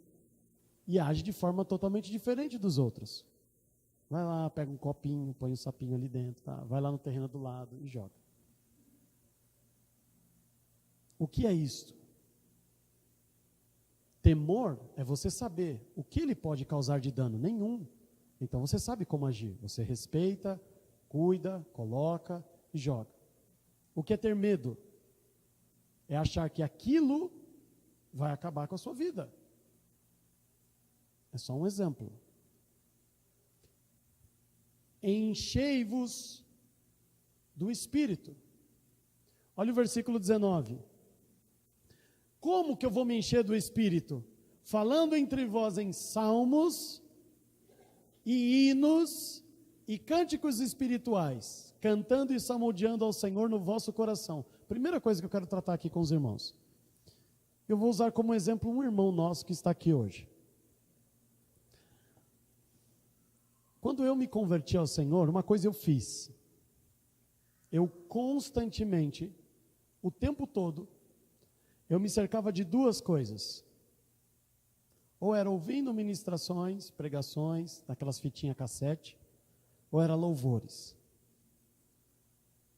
e age de forma totalmente diferente dos outros. Vai lá, pega um copinho, põe um sapinho ali dentro, tá? Vai lá no terreno do lado e joga. O que é isto? Temor é você saber o que ele pode causar de dano. Nenhum. Então você sabe como agir. Você respeita, cuida, coloca e joga. O que é ter medo? É achar que aquilo vai acabar com a sua vida. É só um exemplo. Enchei-vos do Espírito. Olha o versículo 19. Como que eu vou me encher do Espírito? Falando entre vós em salmos e hinos e cânticos espirituais, cantando e salmodiando ao Senhor no vosso coração. Primeira coisa que eu quero tratar aqui com os irmãos. Eu vou usar como exemplo um irmão nosso que está aqui hoje. Quando eu me converti ao Senhor, uma coisa eu fiz. Eu constantemente, o tempo todo, eu me cercava de duas coisas. Ou era ouvindo ministrações, pregações, daquelas fitinhas cassete, ou era louvores.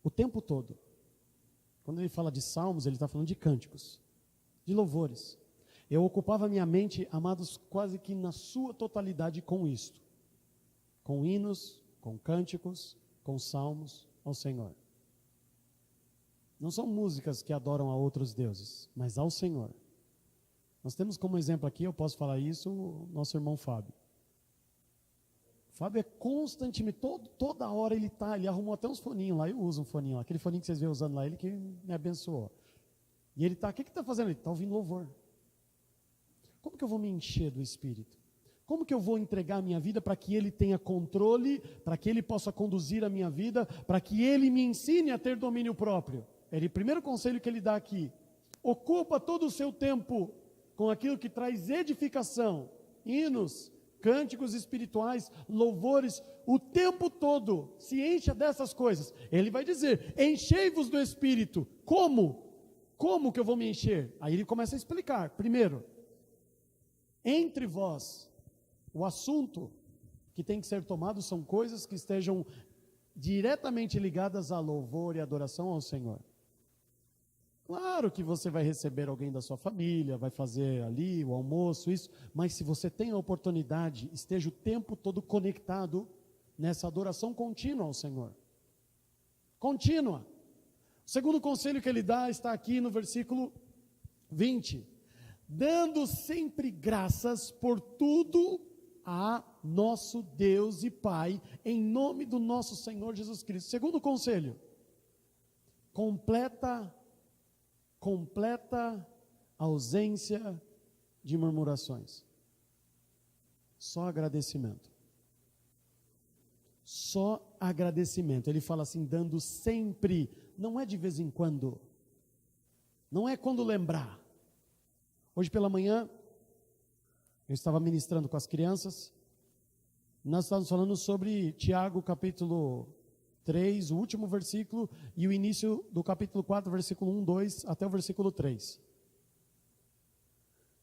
O tempo todo. Quando ele fala de salmos, ele está falando de cânticos, de louvores. Eu ocupava minha mente, amados, quase que na sua totalidade com isto. Com hinos, com cânticos, com salmos ao Senhor. Não são músicas que adoram a outros deuses, mas ao Senhor. Nós temos como exemplo aqui, eu posso falar isso, o nosso irmão Fábio. Fábio é constantemente, toda hora ele arrumou até uns foninhos lá, eu uso um foninho lá, aquele foninho que vocês vêem usando lá, ele que me abençoou. E ele está, o que está fazendo? Ele está ouvindo louvor. Como que eu vou me encher do Espírito? Como que eu vou entregar a minha vida para que Ele tenha controle, para que Ele possa conduzir a minha vida, para que Ele me ensine a ter domínio próprio? O primeiro conselho que Ele dá aqui: ocupa todo o seu tempo com aquilo que traz edificação, hinos, cânticos espirituais, louvores, o tempo todo, se encha dessas coisas. Ele vai dizer: enchei-vos do Espírito. Como? Como que eu vou me encher? Aí ele começa a explicar. Primeiro, entre vós, o assunto que tem que ser tomado são coisas que estejam diretamente ligadas a louvor e adoração ao Senhor. Claro que você vai receber alguém da sua família, vai fazer ali o almoço, isso, mas se você tem a oportunidade, esteja o tempo todo conectado nessa adoração contínua ao Senhor. Contínua. O segundo conselho que ele dá está aqui no versículo 20. Dando sempre graças por tudo a nosso Deus e Pai, em nome do nosso Senhor Jesus Cristo. Segundo conselho, completa ausência de murmurações. Só agradecimento. Só agradecimento. Ele fala assim, dando sempre, não é de vez em quando, não é quando lembrar. Hoje pela manhã, eu estava ministrando com as crianças, nós estávamos falando sobre Tiago capítulo 3, o último versículo, e o início do capítulo 4, versículo 1, 2, até o versículo 3.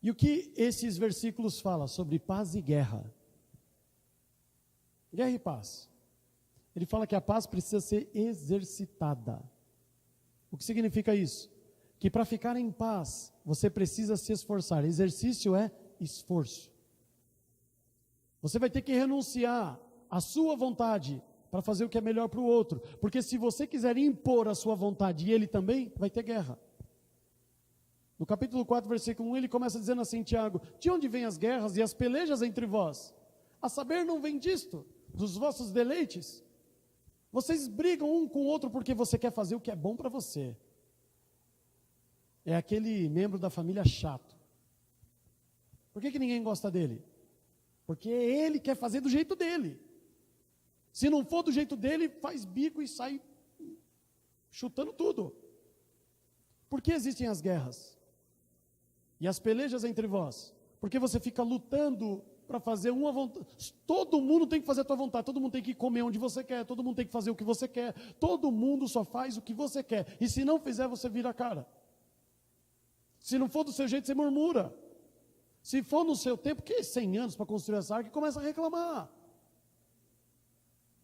E o que esses versículos falam? Sobre paz e guerra. Guerra e paz. Ele fala que a paz precisa ser exercitada. O que significa isso? Que para ficar em paz, você precisa se esforçar. Exercício é esforço. Você vai ter que renunciar à sua vontade para fazer o que é melhor para o outro. Porque se você quiser impor a sua vontade e ele também, vai ter guerra. No capítulo 4, versículo 1, ele começa dizendo assim, Tiago: de onde vêm as guerras e as pelejas entre vós? A saber, não vem disto, dos vossos deleites? Vocês brigam um com o outro porque você quer fazer o que é bom para você. É aquele membro da família chato. Por que ninguém gosta dele? Porque ele quer fazer do jeito dele. Se não for do jeito dele, faz bico e sai chutando tudo. Por que existem as guerras? E as pelejas entre vós? Porque você fica lutando para fazer uma vontade. Todo mundo tem que fazer a tua vontade, todo mundo tem que comer onde você quer, todo mundo tem que fazer o que você quer, todo mundo só faz o que você quer. E se não fizer, você vira a cara. Se não for do seu jeito, você murmura. Se for no seu tempo, que 100 anos para construir essa arca, começa a reclamar.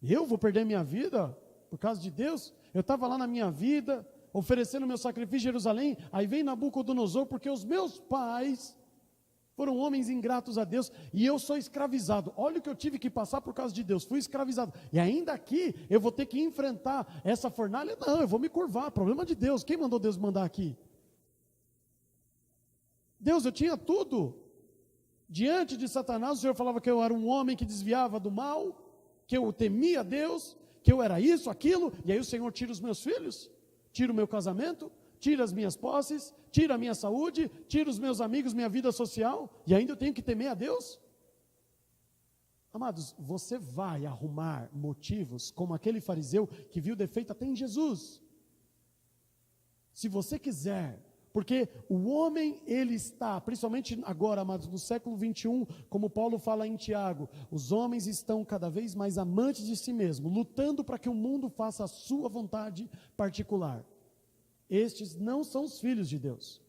Eu vou perder minha vida por causa de Deus? Eu estava lá na minha vida, oferecendo meu sacrifício em Jerusalém, aí vem Nabucodonosor, porque os meus pais foram homens ingratos a Deus, e eu sou escravizado. Olha o que eu tive que passar por causa de Deus, fui escravizado. E ainda aqui, eu vou ter que enfrentar essa fornalha? Não, eu vou me curvar, problema de Deus. Quem mandou Deus mandar aqui? Deus, eu tinha tudo. Diante de Satanás, o Senhor falava que eu era um homem que desviava do mal, que eu temia Deus, que eu era isso, aquilo, e aí o Senhor tira os meus filhos, tira o meu casamento, tira as minhas posses, tira a minha saúde, tira os meus amigos, minha vida social, e ainda eu tenho que temer a Deus? Amados, você vai arrumar motivos como aquele fariseu que viu defeito até em Jesus. Se você quiser, porque o homem, ele está, principalmente agora, amados, no século 21, como Paulo fala em Tiago, os homens estão cada vez mais amantes de si mesmos, lutando para que o mundo faça a sua vontade particular. Estes não são os filhos de Deus.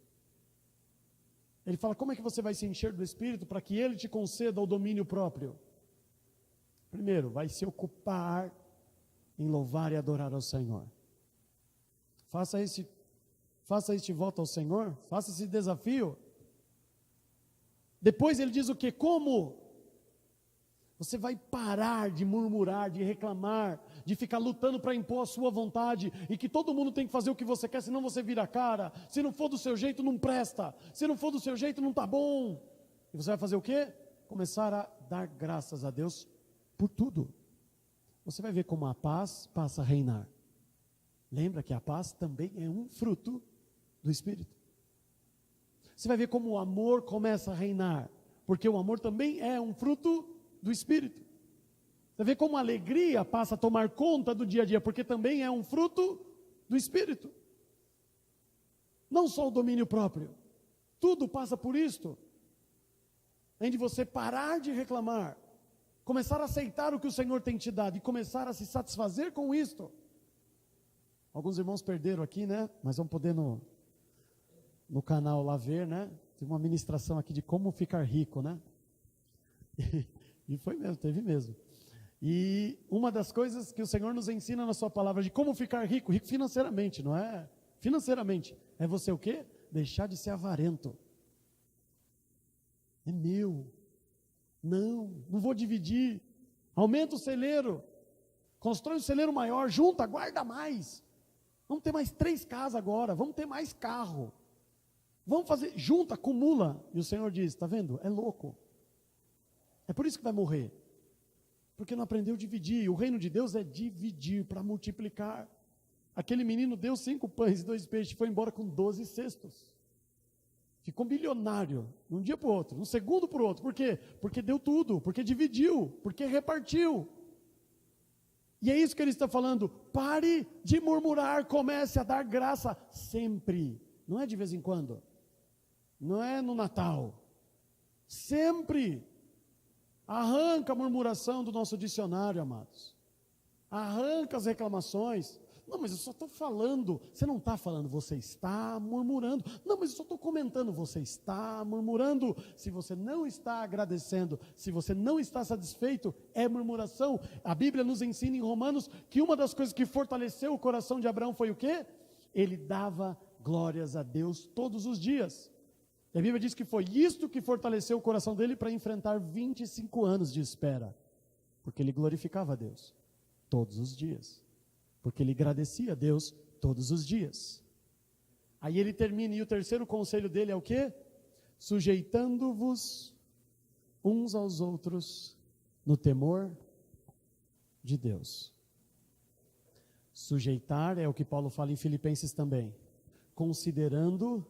Ele fala, como é que você vai se encher do Espírito para que Ele te conceda o domínio próprio? Primeiro, vai se ocupar em louvar e adorar ao Senhor. Faça este voto ao Senhor, faça esse desafio. Depois ele diz o quê? Como? Você vai parar de murmurar, de reclamar, de ficar lutando para impor a sua vontade, e que todo mundo tem que fazer o que você quer, senão você vira a cara. Se não for do seu jeito, não presta. Se não for do seu jeito, não está bom. E você vai fazer o quê? Começar a dar graças a Deus por tudo. Você vai ver como a paz passa a reinar. Lembra que a paz também é um fruto do Espírito. Você vai ver como o amor começa a reinar, porque o amor também é um fruto do Espírito. Você vê como a alegria passa a tomar conta do dia a dia, porque também é um fruto do Espírito. Não só o domínio próprio, tudo passa por isto. É de você parar de reclamar, começar a aceitar o que o Senhor tem te dado e começar a se satisfazer com isto. Alguns irmãos perderam aqui, né? Mas vão poder no canal lá ver, né? Tem uma ministração aqui de como ficar rico, né? E foi mesmo, teve mesmo. E uma das coisas que o Senhor nos ensina na sua palavra de como ficar rico, rico financeiramente, não é? Financeiramente, é você o quê? Deixar de ser avarento. É meu. Não vou dividir. Aumenta o celeiro. Constrói um celeiro maior, junta, guarda mais. Vamos ter mais 3 casas agora, vamos ter mais carro. Vamos fazer, junta, acumula. E o Senhor diz, está vendo? É louco. É por isso que vai morrer. Porque não aprendeu a dividir. O reino de Deus é dividir para multiplicar. Aquele menino deu 5 pães e 2 peixes, foi embora com 12 cestos. Ficou milionário, de um dia para o outro, de um segundo para o outro. Por quê? Porque deu tudo, porque dividiu, porque repartiu. E é isso que ele está falando. Pare de murmurar, comece a dar graça sempre. Não é de vez em quando. Não é no Natal. Sempre. Arranca a murmuração do nosso dicionário, amados. Arranca as reclamações. Não, mas eu só estou falando. Você não está falando, você está murmurando. Não, mas eu só estou comentando, você está murmurando. Se você não está agradecendo, se você não está satisfeito, é murmuração. A Bíblia nos ensina em Romanos que uma das coisas que fortaleceu o coração de Abraão foi o quê? Ele dava glórias a Deus todos os dias. E a Bíblia diz que foi isto que fortaleceu o coração dele para enfrentar 25 anos de espera. Porque ele glorificava a Deus todos os dias. Porque ele agradecia a Deus todos os dias. Aí ele termina, e o terceiro conselho dele é o quê? Sujeitando-vos uns aos outros no temor de Deus. Sujeitar é o que Paulo fala em Filipenses também. Considerando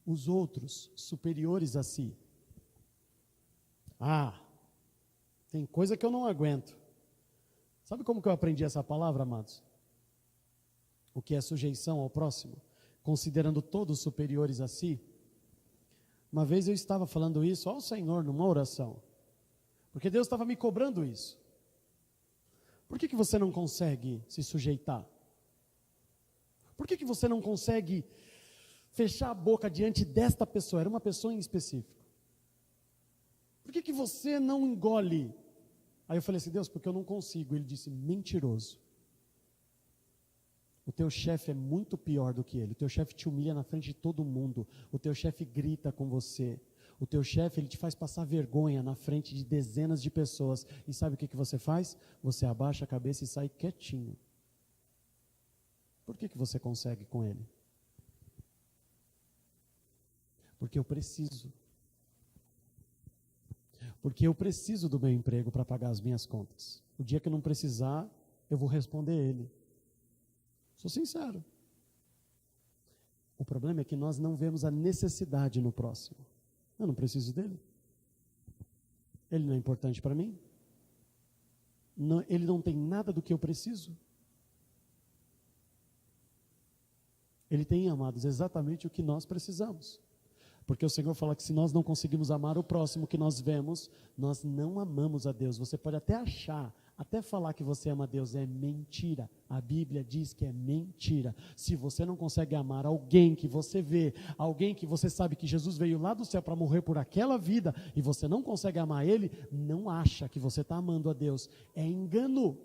os outros superiores a si. Tem coisa que eu não aguento. Sabe como que eu aprendi essa palavra, amados? O que é sujeição ao próximo? Considerando todos superiores a si. Uma vez eu estava falando isso ao Senhor numa oração. Porque Deus estava me cobrando isso. Por que você não consegue se sujeitar? Por que você não consegue fechar a boca diante desta pessoa? Era uma pessoa em específico. Por que você não engole? Aí eu falei assim, Deus, porque eu não consigo. Ele disse, mentiroso. O teu chefe é muito pior do que ele. O teu chefe te humilha na frente de todo mundo. O teu chefe grita com você. O teu chefe, ele te faz passar vergonha na frente de dezenas de pessoas. E sabe o que você faz? Você abaixa a cabeça e sai quietinho. Por que você consegue com ele? Porque eu preciso. Porque eu preciso do meu emprego para pagar as minhas contas. O dia que eu não precisar, eu vou responder ele. Sou sincero. O problema é que nós não vemos a necessidade no próximo. Eu não preciso dele. Ele não é importante para mim. Ele não tem nada do que eu preciso. Ele tem, amados, exatamente o que nós precisamos. Porque o Senhor fala que se nós não conseguimos amar o próximo que nós vemos, nós não amamos a Deus. Você pode até achar, até falar que você ama a Deus, é mentira. A Bíblia diz que é mentira. Se você não consegue amar alguém que você vê, alguém que você sabe que Jesus veio lá do céu para morrer por aquela vida, e você não consegue amar ele, não acha que você está amando a Deus. É engano.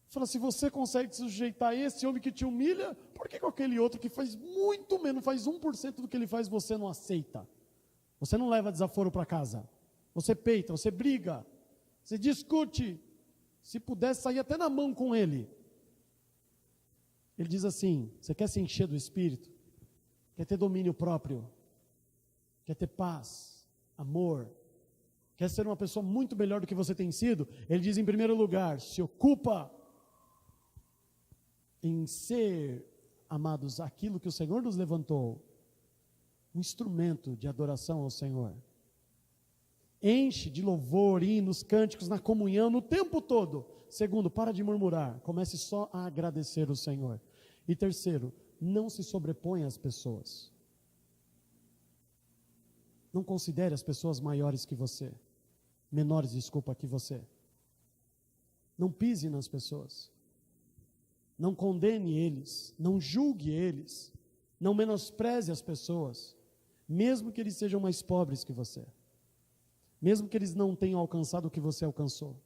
Fala, se você consegue se sujeitar a esse homem que te humilha, por que com aquele outro que faz muito menos, faz 1% do que ele faz, você não aceita? Você não leva desaforo para casa. Você peita, você briga, você discute. Se pudesse sair até na mão com ele. Ele diz assim, você quer se encher do Espírito? Quer ter domínio próprio? Quer ter paz, amor? Quer ser uma pessoa muito melhor do que você tem sido? Ele diz em primeiro lugar, se ocupa em ser amados, aquilo que o Senhor nos levantou, um instrumento de adoração ao Senhor. Enche de louvor, hinos, cânticos, na comunhão, no tempo todo. Segundo, para de murmurar, comece só a agradecer o Senhor. E terceiro, não se sobreponha às pessoas. Não considere as pessoas maiores que você, menores, que você. Não pise nas pessoas. Não condene eles, não julgue eles, não menospreze as pessoas, mesmo que eles sejam mais pobres que você, mesmo que eles não tenham alcançado o que você alcançou,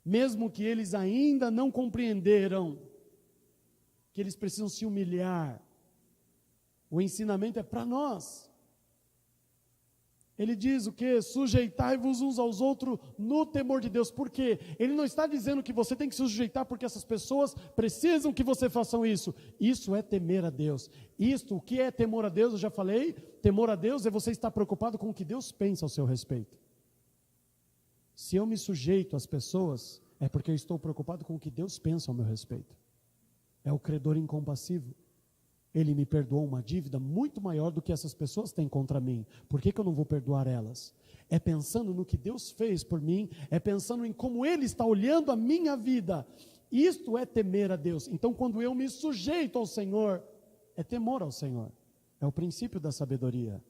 mesmo que eles ainda não compreenderam que eles precisam se humilhar. O ensinamento é para nós. Ele diz o quê? Sujeitai-vos uns aos outros no temor de Deus. Por quê? Ele não está dizendo que você tem que se sujeitar porque essas pessoas precisam que você faça isso. Isso é temer a Deus. O que é temor a Deus? Eu já falei. Temor a Deus é você estar preocupado com o que Deus pensa ao seu respeito. Se eu me sujeito às pessoas, é porque eu estou preocupado com o que Deus pensa ao meu respeito. É o credor incompassivo. Ele me perdoou uma dívida muito maior do que essas pessoas têm contra mim. Por que eu não vou perdoar elas? É pensando no que Deus fez por mim, é pensando em como Ele está olhando a minha vida. Isto é temer a Deus. Então, quando eu me sujeito ao Senhor, é temor ao Senhor. É o princípio da sabedoria.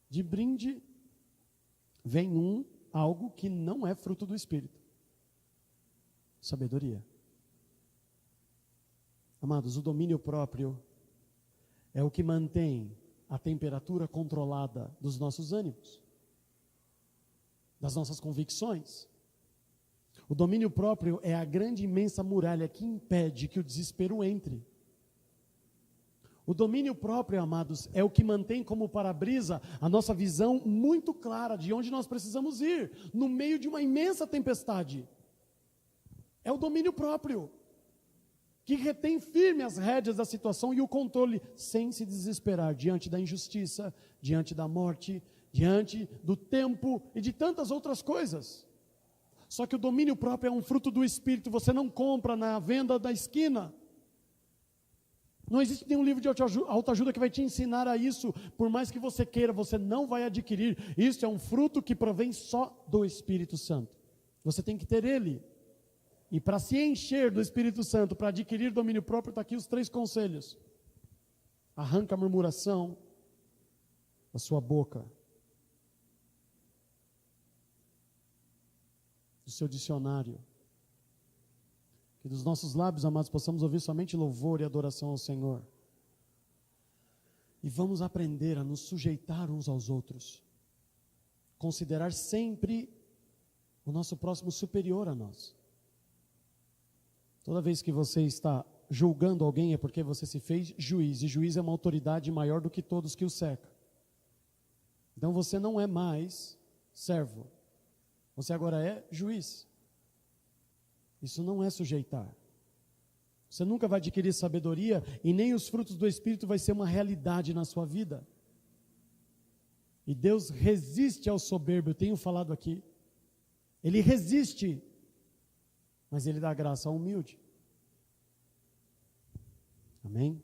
De brinde, vem algo que não é fruto do Espírito. Sabedoria. Amados, o domínio próprio é o que mantém a temperatura controlada dos nossos ânimos, das nossas convicções. O domínio próprio é a grande imensa muralha que impede que o desespero entre. O domínio próprio, amados, é o que mantém como para-brisa a nossa visão muito clara de onde nós precisamos ir, no meio de uma imensa tempestade. É o domínio próprio que retém firme as rédeas da situação e o controle, sem se desesperar diante da injustiça, diante da morte, diante do tempo e de tantas outras coisas. Só que o domínio próprio é um fruto do Espírito, você não compra na venda da esquina. Não existe nenhum livro de autoajuda que vai te ensinar a isso, por mais que você queira, você não vai adquirir. Isso é um fruto que provém só do Espírito Santo. Você tem que ter ele. E para se encher do Espírito Santo, para adquirir domínio próprio, está aqui os 3 conselhos. Arranca a murmuração da sua boca, do seu dicionário. Que dos nossos lábios, amados, possamos ouvir somente louvor e adoração ao Senhor. E vamos aprender a nos sujeitar uns aos outros. Considerar sempre o nosso próximo superior a nós. Toda vez que você está julgando alguém é porque você se fez juiz, e juiz é uma autoridade maior do que todos que o cercam. Então você não é mais servo, você agora é juiz. Isso não é sujeitar. Você nunca vai adquirir sabedoria e nem os frutos do Espírito vai ser uma realidade na sua vida. E Deus resiste ao soberbo, eu tenho falado aqui. Ele resiste, mas Ele dá graça ao humilde. Amém?